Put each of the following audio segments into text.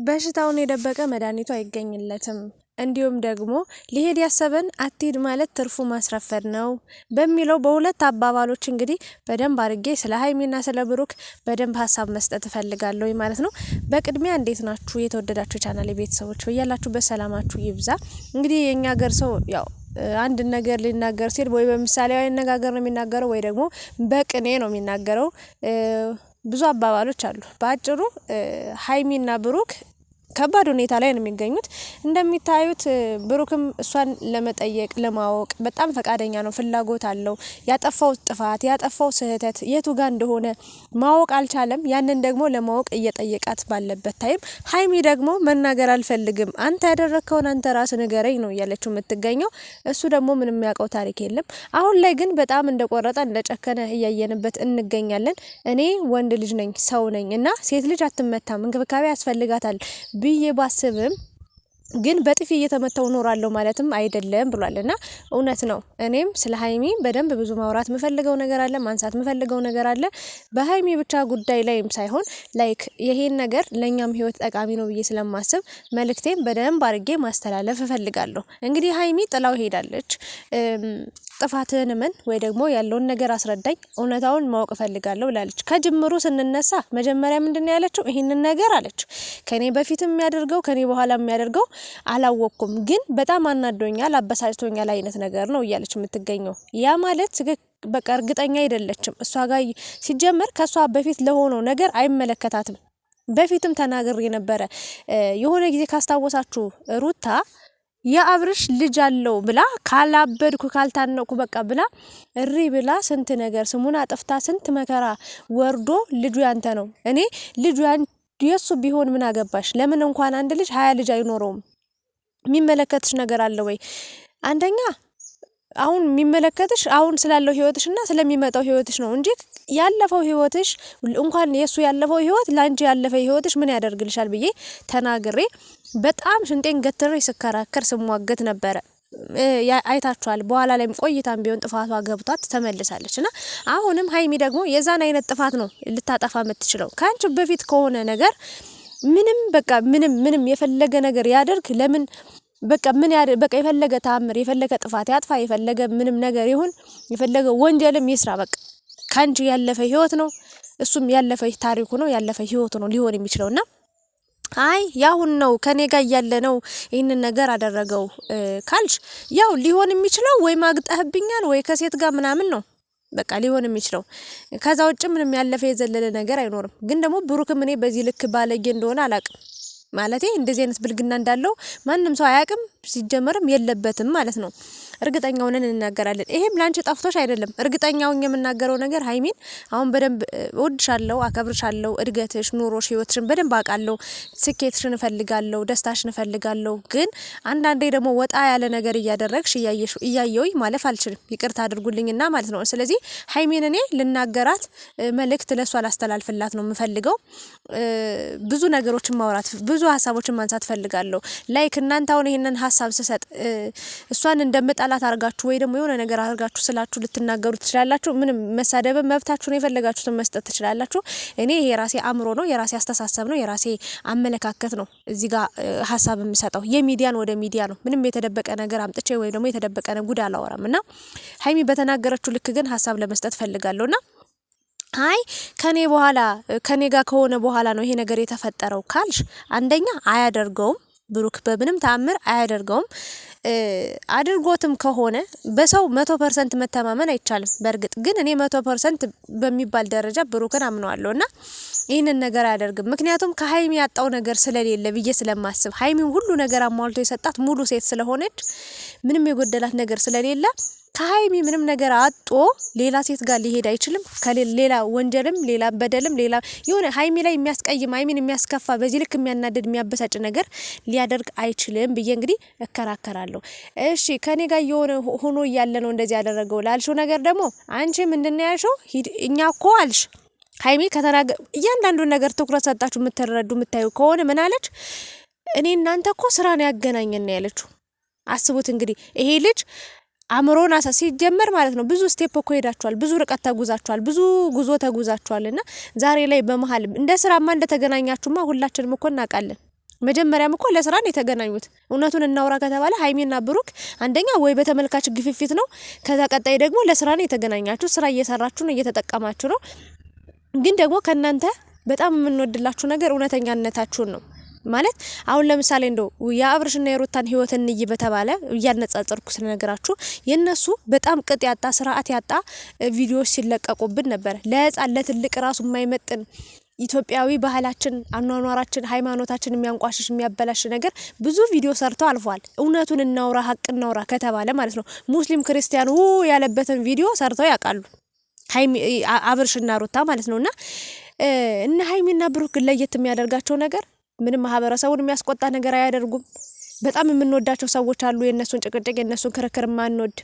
በሽታውን የደበቀ መድኃኒቱ አይገኝለትም። እንዲሁም ደግሞ ሊሄድ ያሰበን አትሂድ ማለት ትርፉ ማስረፈድ ነው በሚለው በሁለት አባባሎች እንግዲህ በደንብ አድርጌ ስለ ሀይሚና ስለ ብሩክ በደንብ ሀሳብ መስጠት እፈልጋለሁ ማለት ነው። በቅድሚያ እንዴት ናችሁ የተወደዳችሁ የቻናሌ ቤተሰቦች፣ በያላችሁበት ሰላማችሁ ይብዛ። እንግዲህ የኛ ሀገር ሰው ያው አንድ ነገር ሊናገር ሲል ወይ በምሳሌያዊ አነጋገር ነው የሚናገረው ወይ ደግሞ በቅኔ ነው የሚናገረው። ብዙ አባባሎች አሉ። በአጭሩ ሀይሚና ብሩክ ከባድ ሁኔታ ላይ ነው የሚገኙት። እንደሚታዩት ብሩክም እሷን ለመጠየቅ ለማወቅ በጣም ፈቃደኛ ነው፣ ፍላጎት አለው። ያጠፋው ጥፋት ያጠፋው ስህተት የቱ ጋር እንደሆነ ማወቅ አልቻለም። ያንን ደግሞ ለማወቅ እየጠየቃት ባለበት ታይም ሀይሚ ደግሞ መናገር አልፈልግም፣ አንተ ያደረከውን አንተ ራስ ንገረኝ ነው እያለችው የምትገኘው። እሱ ደግሞ ምንም የሚያውቀው ታሪክ የለም። አሁን ላይ ግን በጣም እንደቆረጠ እንደጨከነ እያየንበት እንገኛለን። እኔ ወንድ ልጅ ነኝ፣ ሰው ነኝ እና ሴት ልጅ አትመታም፣ እንክብካቤ ያስፈልጋታል ብዬ ባስብም ግን በጥፊ እየተመታው ኖራለሁ ማለትም አይደለም ብሏልና እውነት ነው። እኔም ስለ ሀይሚ በደንብ ብዙ ማውራት ምፈልገው ነገር አለ፣ ማንሳት ምፈልገው ነገር አለ። በሀይሚ ብቻ ጉዳይ ላይም ሳይሆን ላይክ ይሄን ነገር ለኛም ህይወት ጠቃሚ ነው ብዬ ስለማስብ መልእክቴን በደንብ አድርጌ ማስተላለፍ እፈልጋለሁ። እንግዲህ ሀይሚ ጥላው ሄዳለች። ጥፋትህን ምን ወይ ደግሞ ያለውን ነገር አስረዳኝ፣ እውነታውን ማወቅ እፈልጋለሁ ብላለች። ከጅምሩ ስንነሳ መጀመሪያ ምንድነው ያለችው? ይሄንን ነገር አለች ከኔ በፊት የሚያደርገው ከኔ በኋላ የሚያደርገው አላወቅኩም፣ ግን በጣም አናዶኛል፣ አበሳጭቶኛል አይነት ነገር ነው እያለች የምትገኘው። ያ ማለት በቃ እርግጠኛ አይደለችም። እሷ ጋር ሲጀመር ከሷ በፊት ለሆነው ነገር አይመለከታትም። በፊትም ተናግሬ ነበረ። የሆነ ጊዜ ካስታወሳችሁ ሩታ የአብርሽ ልጅ አለው ብላ ካላበድኩ ካልታነቁ በቃ ብላ እሪ ብላ ስንት ነገር ስሙን አጥፍታ ስንት መከራ ወርዶ ልጁ ያንተ ነው፣ እኔ ልጁ የሱ ቢሆን ምን አገባሽ? ለምን እንኳን አንድ ልጅ 20 ልጅ አይኖረውም? የሚመለከትሽ ነገር አለ ወይ? አንደኛ አሁን የሚመለከትሽ አሁን ስላለው ህይወትሽና ስለሚመጣው ህይወትሽ ነው እንጂ ያለፈው ህይወትሽ እንኳን የሱ ያለፈው ህይወት ላንቺ ያለፈ ህይወትሽ ምን ያደርግልሻል ብዬ ተናግሬ በጣም ሽንጤን ገትሬ ስከራከር ስሟገት ነበረ። አይታችኋል። በኋላ ላይም ቆይታም ቢሆን ጥፋቷ ገብቷት ተመልሳለች እና አሁንም ሀይሚ ደግሞ የዛን አይነት ጥፋት ነው ልታጠፋ የምትችለው። ካንቺ በፊት ከሆነ ነገር ምንም በቃ ምንም የፈለገ ነገር ያደርግ ለምን በቃ በቃ የፈለገ ተአምር የፈለገ ጥፋት ያጥፋ የፈለገ ምንም ነገር ይሁን የፈለገ ወንጀልም ይስራ በቃ ካንቺ ያለፈ ህይወት ነው፣ እሱም ያለፈ ታሪኩ ነው፣ ያለፈ ህይወቱ ነው ሊሆን የሚችለውና አይ ያሁን ነው ከኔ ጋር ያለ ነው ይሄንን ነገር አደረገው ካልሽ ያው ሊሆን የሚችለው ወይ ማግጠህብኛል ወይ ከሴት ጋር ምናምን ነው በቃ ሊሆን የሚችለው። ከዛ ውጭ ምንም ያለፈ የዘለለ ነገር አይኖርም። ግን ደግሞ ብሩክም እኔ በዚህ ልክ ባለጌ እንደሆነ አላቅም። ማለቴ እንደዚህ አይነት ብልግና እንዳለው ማንም ሰው አያቅም፣ ሲጀመርም የለበትም ማለት ነው። እርግጠኛው ነን እንናገራለን። ይሄም ላንቺ ጠፍቶሽ አይደለም። እርግጠኛው የምናገረው ነገር ሀይሚን አሁን በደንብ እወድሻለሁ፣ አከብርሻለሁ፣ እድገትሽ፣ ኑሮሽ፣ ህይወትሽን በደንብ አውቃለሁ፣ ስኬትሽን እፈልጋለሁ፣ ደስታሽን እፈልጋለሁ። ግን አንዳንዴ ደግሞ ወጣ ያለ ነገር እያደረግሽ እያየሁኝ ማለፍ አልችልም። ይቅርታ አድርጉልኝና ማለት ነው። ስለዚህ ሀይሚን እኔ ልናገራት መልእክት ለሷ ላስተላልፍላት ነው የምፈልገው። ብዙ ነገሮችን ማውራት ብዙ ሀሳቦችን ማንሳት ፈልጋለሁ። ላይክ እናንተ አሁን ይሄንን ሀሳብ ስሰጥ እሷን እንደምጣላት አርጋችሁ ወይ ደግሞ የሆነ ነገር አርጋችሁ ስላችሁ ልትናገሩ ትችላላችሁ። ምንም መሳደብ መብታችሁ ነው፣ የፈለጋችሁትን መስጠት ትችላላችሁ። እኔ ይሄ የራሴ አእምሮ ነው፣ የራሴ አስተሳሰብ ነው፣ የራሴ አመለካከት ነው። እዚህ ጋር ሀሳብ የምሰጠው የሚዲያን ወደ ሚዲያ ነው። ምንም የተደበቀ ነገር አምጥቼ ወይ ደግሞ የተደበቀ ጉድ አላወራምና ሀይሚ በተናገረችው ልክ ግን ሀሳብ ለመስጠት ፈልጋለሁና አይ ከኔ ጋር ከሆነ በኋላ ነው ይሄ ነገር የተፈጠረው ካልሽ አንደኛ አያደርገውም። ብሩክ በምንም ተአምር አያደርገውም። አድርጎትም ከሆነ በሰው 100% መተማመን አይቻልም። በእርግጥ ግን እኔ 100% በሚባል ደረጃ ብሩክን አምነዋለሁና ይህንን ነገር አያደርግም። ምክንያቱም ከሀይሚ ያጣው ነገር ስለሌለ ብዬ ስለማስብ ሀይሚን ሁሉ ነገር አሟልቶ የሰጣት ሙሉ ሴት ስለሆነች ምንም የጎደላት ነገር ስለሌለ ከሀይሚ ምንም ነገር አጦ ሌላ ሴት ጋር ሊሄድ አይችልም። ከሌላ ወንጀልም ሌላ በደልም ሌላ የሆነ ሀይሚ ላይ የሚያስቀይም ሀይሚን የሚያስከፋ በዚህ ልክ የሚያናደድ የሚያበሳጭ ነገር ሊያደርግ አይችልም ብዬ እንግዲህ እከራከራለሁ። እሺ ከኔ ጋር የሆነ ሆኖ እያለ ነው እንደዚህ ያደረገው ላልሽው ነገር ደግሞ አንቺ ምንድነው ያልሽው? እኛ እኮ አልሽ ሀይሚ ከተናገ እያንዳንዱ ነገር ትኩረት ሰጣችሁ የምትረዱ የምታዩ ከሆነ ምን አለች? እኔ እናንተ እኮ ስራ ነው ያገናኘን ነው ያለችው። አስቡት እንግዲህ ይሄ ልጅ አምሮና ሲጀመር ማለት ነው ብዙ ስቴፕ እኮ ሄዳችኋል፣ ብዙ ርቀት ተጉዛችኋል፣ ብዙ ጉዞ ተጉዛችኋልና ዛሬ ላይ በመሃል እንደ ስራማ እንደተገናኛችሁማ ሁላችንም እኮ እናውቃለን። መጀመሪያም እኮ ለስራ ነው የተገናኙት። እውነቱን እናውራ ከተባለ ሀይሚና ብሩክ አንደኛ ወይ በተመልካች ግፊፊት ነው፣ ከዛ ቀጣይ ደግሞ ለስራ ነው የተገናኛችሁ። ስራ እየሰራችሁ ነው፣ እየተጠቀማችሁ ነው። ግን ደግሞ ከናንተ በጣም የምንወድላችሁ ነገር እውነተኛነታችሁን ነው። ማለት አሁን ለምሳሌ እንደው የአብርሽና የሩታን ህይወት እንይ በተባለ እያነጻጸርኩ ስለነገራችሁ የነሱ በጣም ቅጥ ያጣ ስርዓት ያጣ ቪዲዮዎች ሲለቀቁብን ነበር። ለህፃን ለትልቅ ራሱ የማይመጥን ኢትዮጵያዊ ባህላችን፣ አኗኗራችን፣ ሃይማኖታችን የሚያንቋሽሽ የሚያበላሽ ነገር ብዙ ቪዲዮ ሰርተው አልፏል። እውነቱን እናውራ ሀቅ እናውራ ከተባለ ማለት ነው ሙስሊም ክርስቲያኑ ያለበትን ቪዲዮ ሰርተው ያውቃሉ። አብርሽና ሩታ ማለት ነውና እና ሀይሚና ብሩክ ለየት የሚያደርጋቸው ነገር ምንም ማህበረሰቡን የሚያስቆጣ ነገር አያደርጉም። በጣም የምንወዳቸው ሰዎች አሉ። የነሱን ጭቅጭቅ የነሱን ክርክር ማንወድ፣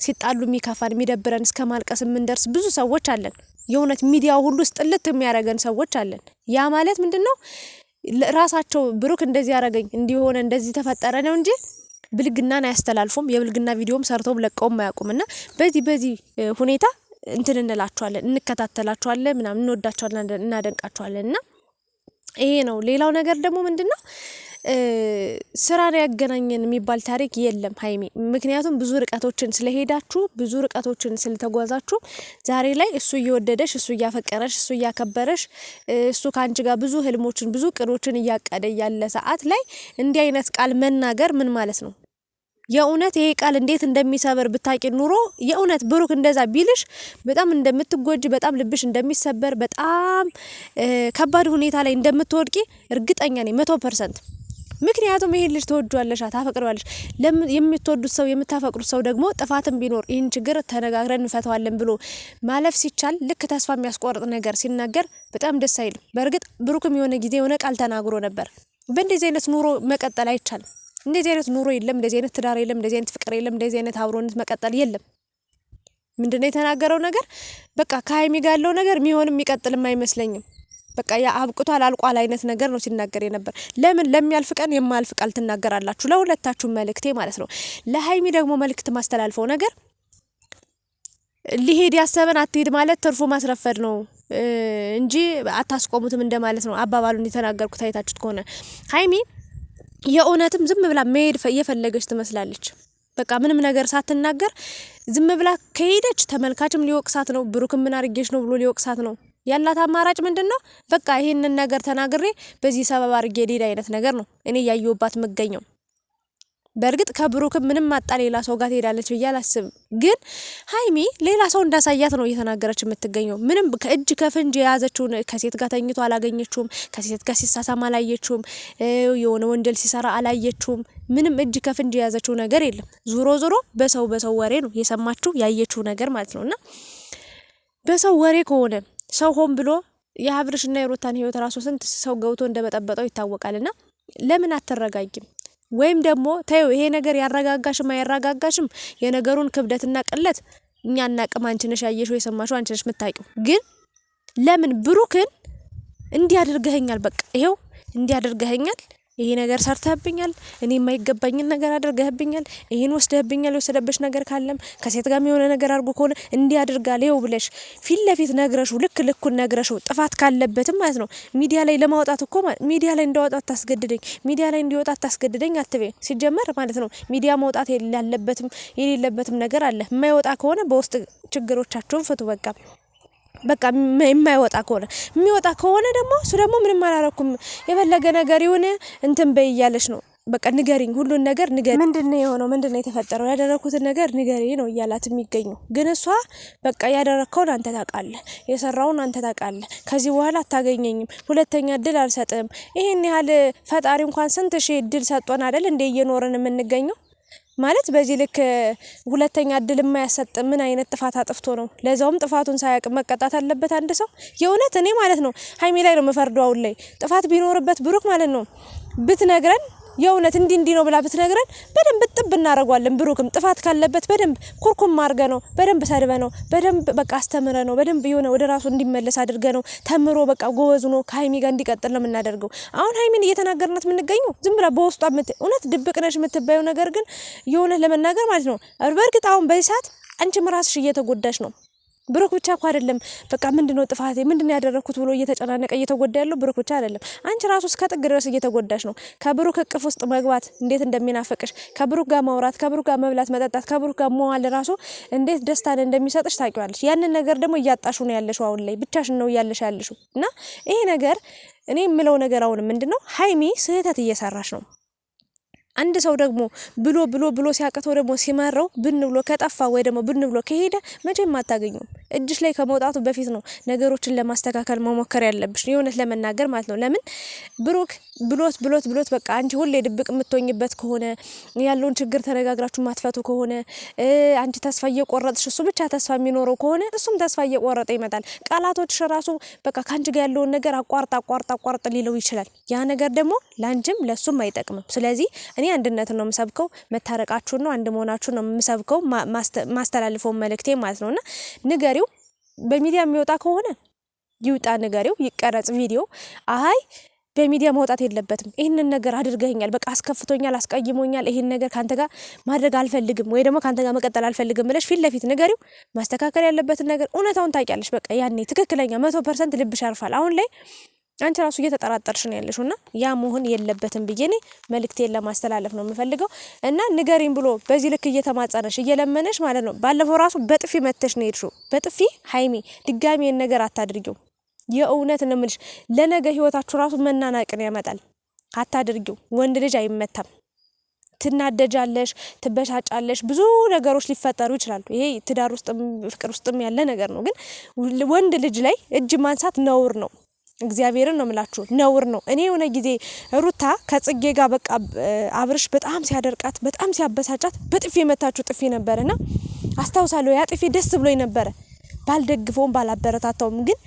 ሲጣሉ የሚከፋን የሚደብረን እስከ ማልቀስ የምንደርስ ብዙ ሰዎች አለን። የእውነት ሚዲያው ሁሉ ስጥልት የሚያደርገን ሰዎች አለን። ያ ማለት ምንድነው? ራሳቸው ብሩክ እንደዚህ ያረጋኝ እንዲሆነ እንደዚህ ተፈጠረ ነው እንጂ ብልግናን አያስተላልፉም። የብልግና ቪዲዮም ሰርተው ለቀውም አያውቁምና በዚህ ሁኔታ እንትን እንላቸዋለን፣ እንከታተላቸዋለን፣ ምናምን እንወዳቸዋለን፣ እናደንቃቸዋለንና ይሄ ነው። ሌላው ነገር ደግሞ ምንድነው? ስራ ነው ያገናኘን የሚባል ታሪክ የለም ሀይሚ። ምክንያቱም ብዙ ርቀቶችን ስለሄዳችሁ ብዙ ርቀቶችን ስለተጓዛችሁ ዛሬ ላይ እሱ እየወደደሽ እሱ እያፈቀረሽ እሱ እያከበረሽ እሱ ካንቺ ጋር ብዙ ህልሞችን ብዙ ቅዶችን እያቀደ ያለ ሰዓት ላይ እንዲህ አይነት ቃል መናገር ምን ማለት ነው? የእውነት ይሄ ቃል እንዴት እንደሚሰበር ብታቂ ኑሮ የእውነት ብሩክ እንደዛ ቢልሽ በጣም እንደምትጎጂ በጣም ልብሽ እንደሚሰበር በጣም ከባድ ሁኔታ ላይ እንደምትወድቂ እርግጠኛ ነኝ 100%። ምክንያቱም ይሄ ልጅ ተወዷለሽ፣ ታፈቅሯለሽ። የምትወዱት ሰው የምታፈቅሩት ሰው ደግሞ ጥፋትም ቢኖር ይህን ችግር ተነጋግረን እንፈታዋለን ብሎ ማለፍ ሲቻል ልክ ተስፋ የሚያስቆርጥ ነገር ሲናገር በጣም ደስ አይልም። በእርግጥ ብሩክም የሆነ ጊዜ የሆነ ቃል ተናግሮ ነበር። በእንደዚህ አይነት ኑሮ መቀጠል አይቻልም። እንደዚህ አይነት ኑሮ የለም፣ እንደዚህ አይነት ትዳር የለም፣ እንደዚህ አይነት ፍቅር የለም፣ እንደዚህ አይነት አብሮነት መቀጠል የለም። ምንድነው የተናገረው ነገር? በቃ ከሀይሚ ጋር ያለው ነገር የሚሆንም የሚቀጥልም አይመስለኝም። በቃ ያ አብቅቷል አልቋል አይነት ነገር ነው ሲናገር የነበር። ለምን ለሚያልፍ ቀን የማያልፍ ቃል ትናገራላችሁ? ለሁለታችሁ መልእክቴ ማለት ነው። ለሀይሚ ደግሞ መልእክት ማስተላልፈው ነገር ሊሄድ ያሰበን አትሄድ ማለት ትርፉ ማስረፈድ ነው እንጂ አታስቆሙትም እንደማለት ነው አባባሉን የተናገርኩት አይታችሁት ከሆነ ሀይሚ የእውነትም ዝም ብላ መሄድ እየፈለገች ትመስላለች። በቃ ምንም ነገር ሳትናገር ዝም ብላ ከሄደች ተመልካችም ሊወቅሳት ነው፣ ብሩክም ምን አርጌሽ ነው ብሎ ሊወቅሳት ነው። ያላት አማራጭ ምንድነው? በቃ ይሄንን ነገር ተናግሬ በዚህ ሰበብ አርጌ ሄድ አይነት ነገር ነው እኔ ያየውባት መገኘው። በእርግጥ ከብሩክም ምንም ማጣ ሌላ ሰው ጋር ትሄዳለች ብዬ አላስብም። ግን ሀይሚ ሌላ ሰው እንዳሳያት ነው እየተናገረች የምትገኘው። ምንም ከእጅ ከፍንጅ የያዘችውን ከሴት ጋር ተኝቶ አላገኘችውም፣ ከሴት ጋር ሲሳሳም አላየችውም፣ የሆነ ወንጀል ሲሰራ አላየችውም። ምንም እጅ ከፍንጅ የያዘችው ነገር የለም። ዞሮ በሰው ወሬ ነው የሰማችው ያየችው ነገር ማለት ነውና በሰው ወሬ ከሆነ ሰው ሆን ብሎ የአብርሽና የሩታን ህይወት ራሱ ስንት ሰው ገብቶ እንደበጠበጠው ይታወቃልና ለምን አትረጋጊም? ወይም ደግሞ ታዩ ይሄ ነገር ያረጋጋሽም አያረጋጋሽም የነገሩን ክብደትና ቅለት እኛ እናቅም። አንቺ ነሽ ያየሽው የሰማሽው አንቺ ነሽ የምታውቂው። ግን ለምን ብሩክን እንዲያደርገኛል በቃ ይሄው እንዲያደርገኛል ይሄ ነገር ሰርተህብኛል፣ እኔ የማይገባኝን ነገር አድርገህብኛል፣ ይሄን ወስደህብኛል፣ የወሰደብሽ ነገር ካለም ከሴት ጋር የሆነ ነገር አድርጎ ከሆነ እንዲያደርጋል ይሄው ብለሽ ፊት ለፊት ነግረሽው ልኩን ነግረሽው ጥፋት ካለበትም ማለት ነው ሚዲያ ላይ ለማውጣት እኮ ሚዲያ ላይ እንዳወጣት ታስገድደኝ፣ ሚዲያ ላይ እንዲወጣ ታስገድደኝ አትበይ። ሲጀመር ማለት ነው ሚዲያ ማውጣት የሌለበትም ነገር አለ። የማይወጣ ከሆነ በውስጥ ችግሮቻችሁን ፍቱ በቃ የማይወጣ ከሆነ የሚወጣ ከሆነ ደግሞ እሱ ደግሞ ምንም አላረኩም የፈለገ ነገር ይሁን እንትን በይ እያለሽ ነው። በቃ ንገሪኝ፣ ሁሉን ነገር ንገሪ። ምንድነው የሆነው? ምንድነው የተፈጠረው? ያደረኩትን ነገር ንገሪ ነው እያላት የሚገኘው። ግን እሷ በቃ ያደረከውን አንተ ታውቃለህ፣ የሰራውን አንተ ታውቃለህ፣ ከዚህ በኋላ አታገኘኝም፣ ሁለተኛ እድል አልሰጥም። ይሄን ያህል ፈጣሪ እንኳን ስንት ሺህ እድል ሰጥቶን አይደል እንደ እየኖርን የምንገኘው ማለት በዚህ ልክ ሁለተኛ እድል የማያሰጥ ምን አይነት ጥፋት አጥፍቶ ነው? ለዛውም ጥፋቱን ሳያውቅ መቀጣት አለበት አንድ ሰው? የእውነት እኔ ማለት ነው ሀይሚ ላይ ነው የምፈርደው። አሁን ላይ ጥፋት ቢኖርበት ብሩክ ማለት ነው ብትነግረን የእውነት እንዲህ ነው ብላ ብትነግረን በደንብ ጥብ እናረጋለን። ብሩክም ጥፋት ካለበት በደንብ ኩርኩም አድርገ ነው በደንብ ሰድበ ነው በደንብ በቃ አስተምረ ነው በደንብ የሆነ ወደ ራሱ እንዲመለስ አድርገ ነው ተምሮ በቃ ጎበዝ ነው ከሀይሚ ጋር እንዲቀጥል ነው የምናደርገው። አሁን ሀይሚን እየተናገርናት የምንገኘው ዝም ብላ በውስጧ እውነት ድብቅ ነሽ የምትባየው ነገር ግን የሆነ ለመናገር ማለት ነው። በእርግጥ አሁን በዚህ ሰዓት አንቺም ራስሽ እየተጎዳሽ ነው። ብሩክ ብቻ እኮ አይደለም በቃ ምንድነው ጥፋቴ ምንድነው ያደረኩት ብሎ እየተጨናነቀ እየተጎዳ ያለው ብሩክ ብቻ አይደለም፣ አንቺ ራሱ እስከ ጥግ ድረስ እየተጎዳሽ ነው። ከብሩክ እቅፍ ውስጥ መግባት እንዴት እንደሚናፈቅሽ፣ ከብሩክ ጋር ማውራት፣ ከብሩክ ጋር መብላት መጠጣት፣ ከብሩክ ጋር መዋል ራሱ እንዴት ደስታን እንደሚሰጥሽ ታውቂዋለሽ። ያንን ነገር ደግሞ እያጣሹ ነው ያለሽው፣ አሁን ላይ ብቻሽን ነው እያለሽ ያለሽው። እና ይሄ ነገር እኔ የምለው ነገር አሁን ምንድነው ሀይሚ ስህተት እየሰራሽ ነው። አንድ ሰው ደግሞ ብሎ ሲያቀተው ደግሞ ሲመረው ብን ብሎ ከጠፋ ወይ ደግሞ ብን ብሎ ከሄደ መቼም አታገኙም። እጅሽ ላይ ከመውጣቱ በፊት ነው ነገሮችን ለማስተካከል መሞከር ያለብሽ፣ የእውነት ለመናገር ማለት ነው። ለምን ብሩክ ብሎት በቃ አንቺ ሁሌ ድብቅ የምትሆኝበት ከሆነ ያለውን ችግር ተነጋግራችሁ ማትፈቱ ከሆነ አንቺ ተስፋ እየቆረጥሽ እሱ ብቻ ተስፋ የሚኖረው ከሆነ እሱም ተስፋ እየቆረጠ ይመጣል። ቃላቶችሽ ራሱ በቃ ካንቺ ጋር ያለውን ነገር አቋርጥ ሊለው ይችላል። ያ ነገር ደግሞ ላንቺም ለሱም አይጠቅምም። ስለዚህ እኔ አንድነትን ነው የምሰብከው፣ መታረቃችሁን ነው አንድ መሆናችሁን ነው የምሰብከው፣ ማስተላልፈው መልእክቴ ማለት ነውና ንገሪው። በሚዲያ የሚወጣ ከሆነ ይውጣ፣ ንገሪው፣ ይቀረጽ ቪዲዮ። አይ በሚዲያ መውጣት የለበትም። ይህንን ነገር አድርገኛል፣ በቃ አስከፍቶኛል፣ አስቀይሞኛል፣ ይህን ነገር ካንተ ጋር ማድረግ አልፈልግም ወይ ደግሞ ካንተ ጋር መቀጠል አልፈልግም ብለሽ ፊት ለፊት ንገሪው። ማስተካከል ያለበትን ነገር እውነታውን ታውቂያለሽ። በቃ ያኔ ትክክለኛ 100% ልብሽ ያርፋል። አሁን ላይ አንቺ ራሱ እየተጠራጠርሽ ነው ያለሽውና ያ መሆን የለበትም ብዬ እኔ መልእክቴን ለማስተላለፍ ነው የምፈልገው። እና ንገሪኝ ብሎ በዚህ ልክ እየተማጸነሽ እየለመነሽ ማለት ነው። ባለፈው ራሱ በጥፊ መተሽ ነው ሄድሽው። በጥፊ ሀይሚ ድጋሚ ነገር አታድርጊው። የእውነት ነው የምልሽ፣ ለነገ ህይወታችሁ ራሱ መናናቅን ያመጣል። አታድርጊው። ወንድ ልጅ አይመታም። ትናደጃለሽ፣ ትበሻጫለሽ፣ ብዙ ነገሮች ሊፈጠሩ ይችላሉ። ይሄ ትዳር ውስጥም ፍቅር ውስጥም ያለ ነገር ነው። ግን ወንድ ልጅ ላይ እጅ ማንሳት ነውር ነው። እግዚአብሔርን ነው የምላችሁ፣ ነውር ነው። እኔ የሆነ ጊዜ ሩታ ከጽጌ ጋር በቃ አብርሽ በጣም ሲያደርቃት በጣም ሲያበሳጫት በጥፊ የመታችሁ ጥፊ ነበርና አስታውሳለሁ። ያ ጥፊ ደስ ብሎኝ ነበረ፣ ባልደግፈውም ባላበረታታውም። ግን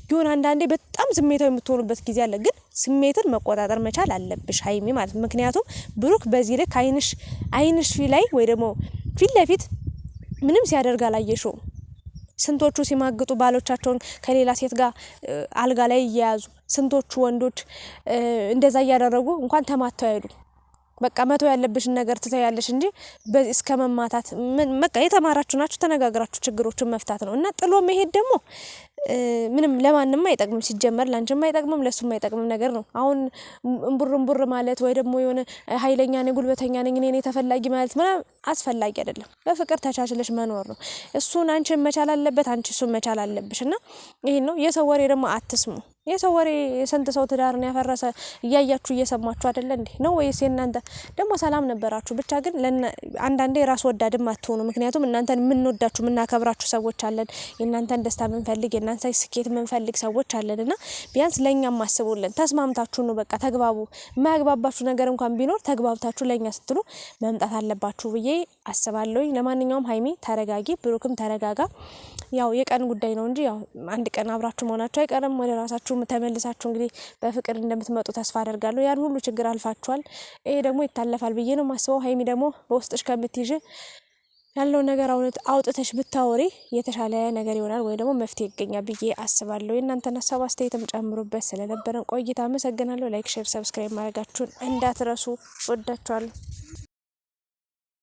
ይሁን አንዳንዴ በጣም ስሜታዊ የምትሆኑበት ጊዜ አለ። ግን ስሜትን መቆጣጠር መቻል አለብሽ ሀይሚ ማለት ነው። ምክንያቱም ብሩክ በዚህ ልክ አይንሽ ላይ ወይ ደግሞ ፊት ለፊት ምንም ሲያደርግ አላየሽውም። ስንቶቹ ሲማግጡ ባሎቻቸውን ከሌላ ሴት ጋር አልጋ ላይ እየያዙ፣ ስንቶቹ ወንዶች እንደዛ እያደረጉ እንኳን ተማተው አይሉ። በቃ መተው ያለብሽን ነገር ትተያለሽ እንጂ እስከ መማታት በቃ የተማራችሁ ናችሁ፣ ተነጋግራችሁ ችግሮችን መፍታት ነው። እና ጥሎ መሄድ ደግሞ ምንም ለማንም አይጠቅምም። ሲጀመር ላንቺም አይጠቅምም ለሱም አይጠቅምም ነገር ነው። አሁን እንቡር ማለት ወይ ደግሞ የሆነ ኃይለኛ ነኝ ጉልበተኛ ነኝ እኔ ተፈላጊ ማለት ምናምን አስፈላጊ አይደለም። በፍቅር ተቻችለሽ መኖር ነው። እሱን አንቺን መቻል አለበት፣ አንቺ እሱን መቻል አለብሽ። እና ይሄን ነው። የሰው ወሬ ደግሞ አትስሙ። የሰው ወሬ የስንት ሰው ትዳርን ያፈረሰ እያያችሁ እየሰማችሁ አይደለ እንዴ? ነው ወይስ እናንተ ደግሞ ሰላም ነበራችሁ? ብቻ ግን አንዳንዴ ራስ ወዳድም አትሆኑ። ምክንያቱም እናንተን የምንወዳችሁ የምናከብራችሁ ሰዎች አለን። የእናንተን ደስታ የምንፈልግ የእናንተን ስኬት የምንፈልግ ሰዎች አለንና ቢያንስ ለኛም አስቡልን። ተስማምታችሁ ነው በቃ ተግባቡ። የማያግባባችሁ ነገር እንኳን ቢኖር ተግባብታችሁ ለኛ ስትሉ መምጣት አለባችሁ ብዬ አስባለሁኝ። ለማንኛውም ሀይሚ ተረጋጊ፣ ብሩክም ተረጋጋ። ያው የቀን ጉዳይ ነው እንጂ ያው አንድ ቀን አብራችሁ መሆናችሁ አይቀርም። ወደ ራሳችሁ ተመልሳችሁ እንግዲህ በፍቅር እንደምትመጡ ተስፋ አደርጋለሁ። ያን ሁሉ ችግር አልፋችኋል። ይሄ ደግሞ ይታለፋል ብዬ ነው ማስበው። ሀይሚ ደግሞ በውስጥሽ ከምትይዥ ያለው ነገር አውጥተሽ ብታወሪ የተሻለ ነገር ይሆናል ወይ ደግሞ መፍትሄ ይገኛል ብዬ አስባለሁ። የእናንተን ሀሳብ አስተያየትም ጨምሩበት። ስለነበረን ቆይታ አመሰግናለሁ። ላይክ፣ ሼር፣ ሰብስክራይብ ማድረጋችሁን እንዳትረሱ። ወዳችኋለሁ።